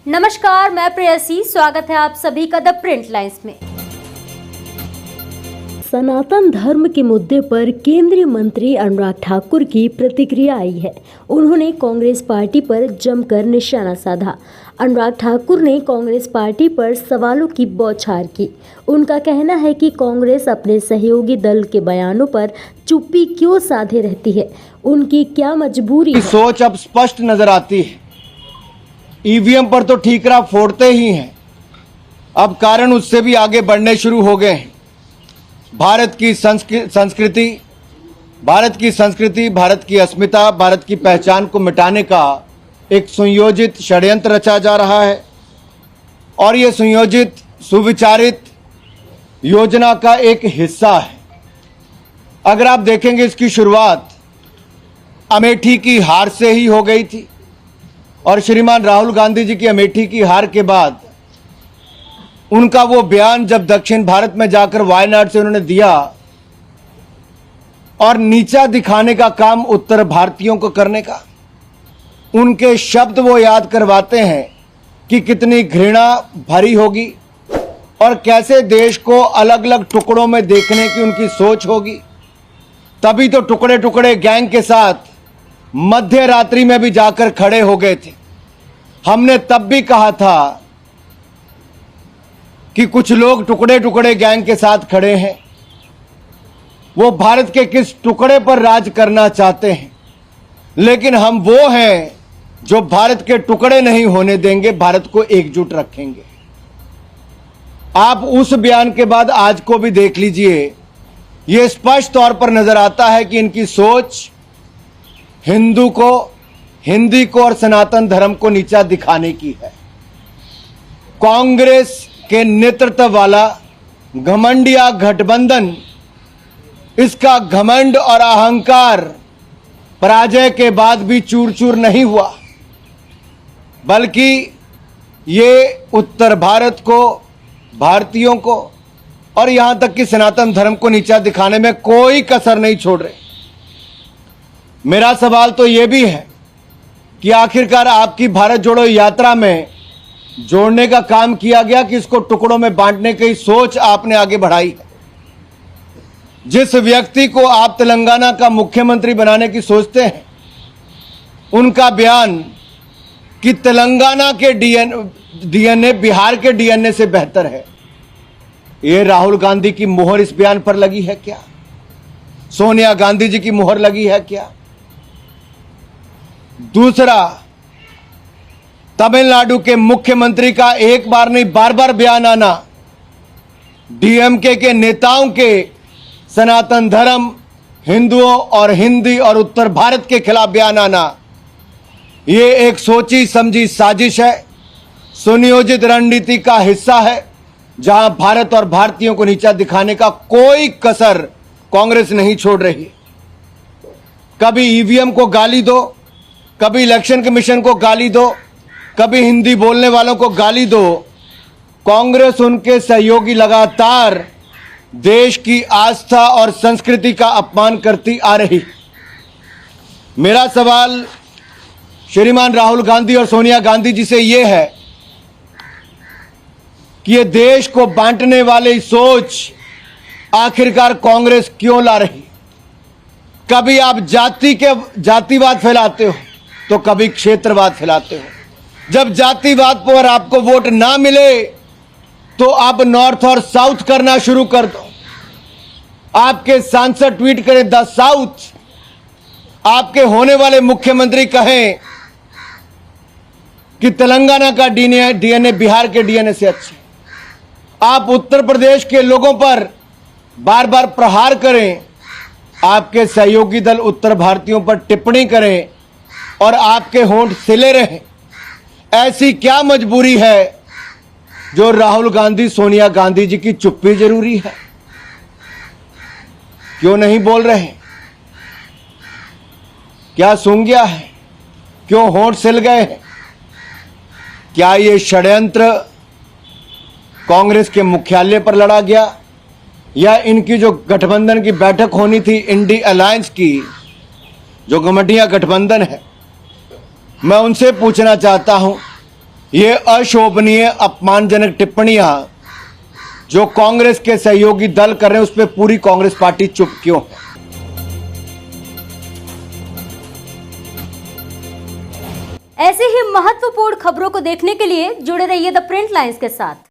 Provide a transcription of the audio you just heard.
नमस्कार, मैं प्रेयसी। स्वागत है आप सभी का द प्रिंट लाइन्स में। सनातन धर्म के मुद्दे पर केंद्रीय मंत्री अनुराग ठाकुर की प्रतिक्रिया आई है। उन्होंने कांग्रेस पार्टी पर जमकर निशाना साधा। अनुराग ठाकुर ने कांग्रेस पार्टी पर सवालों की बौछार की। उनका कहना है कि कांग्रेस अपने सहयोगी दल के बयानों पर चुप्पी क्यों साधे रहती है, उनकी क्या मजबूरी है। सोच अब स्पष्ट नजर आती है। ईवीएम पर तो ठीकरा फोड़ते ही हैं, अब कारण उससे भी आगे बढ़ने शुरू हो गए हैं। भारत की संस्कृति, भारत की अस्मिता, भारत की पहचान को मिटाने का एक सुनियोजित षड्यंत्र रचा जा रहा है और ये सुनियोजित सुविचारित योजना का एक हिस्सा है। अगर आप देखेंगे, इसकी शुरुआत अमेठी की हार से ही हो गई थी और श्रीमान राहुल गांधी जी की अमेठी की हार के बाद उनका वो बयान जब दक्षिण भारत में जाकर वायनाड से उन्होंने दिया और नीचा दिखाने का काम उत्तर भारतीयों को करने का, उनके शब्द वो याद करवाते हैं कि कितनी घृणा भरी होगी और कैसे देश को अलग अलग टुकड़ों में देखने की उनकी सोच होगी। तभी तो टुकड़े टुकड़े गैंग के साथ मध्य रात्रि में भी जाकर खड़े हो गए थे। हमने तब भी कहा था कि कुछ लोग टुकड़े टुकड़े गैंग के साथ खड़े हैं, वो भारत के किस टुकड़े पर राज करना चाहते हैं, लेकिन हम वो हैं जो भारत के टुकड़े नहीं होने देंगे, भारत को एकजुट रखेंगे। आप उस बयान के बाद आज को भी देख लीजिए, ये स्पष्ट तौर पर नजर आता है कि इनकी सोच हिंदी को और सनातन धर्म को नीचा दिखाने की है। कांग्रेस के नेतृत्व वाला घमंडिया गठबंधन, इसका घमंड और अहंकार पराजय के बाद भी चूर चूर नहीं हुआ, बल्कि ये उत्तर भारत को, भारतीयों को और यहां तक कि सनातन धर्म को नीचा दिखाने में कोई कसर नहीं छोड़ रहे। मेरा सवाल तो यह भी है कि आखिरकार आपकी भारत जोड़ो यात्रा में जोड़ने का काम किया गया कि इसको टुकड़ों में बांटने की सोच आपने आगे बढ़ाई है। जिस व्यक्ति को आप तेलंगाना का मुख्यमंत्री बनाने की सोचते हैं, उनका बयान कि तेलंगाना के डीएनए बिहार के डीएनए से बेहतर है, ये राहुल गांधी की मुहर इस बयान पर लगी है क्या? सोनिया गांधी जी की मुहर लगी है क्या? दूसरा, तमिलनाडु के मुख्यमंत्री का एक बार नहीं बार बार बयान आना, डीएमके के नेताओं के सनातन धर्म, हिंदुओं और हिंदी और उत्तर भारत के खिलाफ बयान आना, ये एक सोची समझी साजिश है, सुनियोजित रणनीति का हिस्सा है, जहां भारत और भारतीयों को नीचा दिखाने का कोई कसर कांग्रेस नहीं छोड़ रही। कभी ईवीएम को गाली दो, कभी इलेक्शन कमीशन को गाली दो, कभी हिंदी बोलने वालों को गाली दो। कांग्रेस उनके सहयोगी लगातार देश की आस्था और संस्कृति का अपमान करती आ रही। मेरा सवाल श्रीमान राहुल गांधी और सोनिया गांधी जी से यह है कि ये देश को बांटने वाली सोच आखिरकार कांग्रेस क्यों ला रही? कभी आप जातिवाद फैलाते हो तो कभी क्षेत्रवाद फैलाते हो। जब जातिवाद पर आपको वोट ना मिले तो आप नॉर्थ और साउथ करना शुरू कर दो। आपके सांसद ट्वीट करें द साउथ, आपके होने वाले मुख्यमंत्री कहें कि तेलंगाना का डीएनए बिहार के डीएनए से अच्छा। आप उत्तर प्रदेश के लोगों पर बार बार प्रहार करें, आपके सहयोगी दल उत्तर भारतीयों पर टिप्पणी करें और आपके होंठ सिले रहें। ऐसी क्या मजबूरी है जो राहुल गांधी, सोनिया गांधी जी की चुप्पी जरूरी है? क्यों नहीं बोल रहे? क्या सूंघ गया है? क्यों होंठ सिल गए हैं? क्या ये षड्यंत्र कांग्रेस के मुख्यालय पर लड़ा गया या इनकी जो गठबंधन की बैठक होनी थी इंडी अलायंस की, जो गठबंधन है, मैं उनसे पूछना चाहता हूं ये अशोभनीय अपमानजनक टिप्पणियां जो कांग्रेस के सहयोगी दल कर रहे हैं उस पर पूरी कांग्रेस पार्टी चुप क्यों है? ऐसे ही महत्वपूर्ण खबरों को देखने के लिए जुड़े रहिए द प्रिंट लाइन्स के साथ।